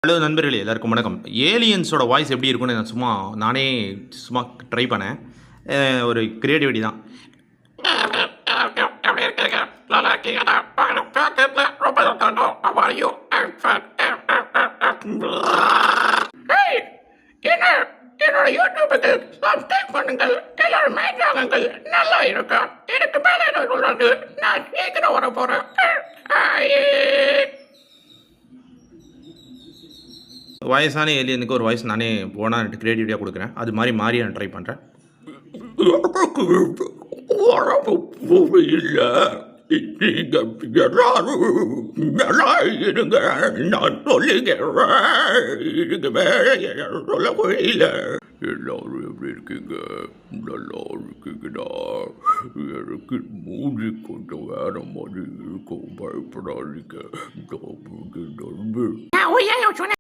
Hello நண்பர்களே, எல்லாருக்கும் வணக்கம். ஏலியன்ஸோட வாய்ஸ் எப்படி இருக்கும்னு நானே சும்மா ட்ரை பண்ணேன். ஒரு கிரியேட்டிவிட்டி தான். என்ன என்னோட யூடியூபுக்கு சப்ஸ்கிரைப் பண்ணுங்கள். எல்லாரும் மைண்ட் ஆகுங்கள். நல்லா இருக்கும். எனக்கு மேலே என்ன சொல்றது, நான் சீக்கிரம் வர போறேன். வயசான ஏலியனுக்கு ஒரு வாய்ஸ் நானே போனால் கிரியேட்டிவிட்டியாக கொடுக்குறேன். அது மாதிரி மாறி நான் ட்ரை பண்ணுறேன். உடம்பு புரியல. நீங்க எல்லாரும் நல்லா இருங்க. நான் சொல்லிக்கிறேன். இதுக்கு மேல என்ன சொல்ல முடியல. எல்லாரும் எப்படி இருக்கீங்க? நல்லா இருக்கீங்கடா. எனக்கு மூடி கொஞ்சம் வேற மாதிரி இருக்கும். பயப்படாதீங்க. நண்பு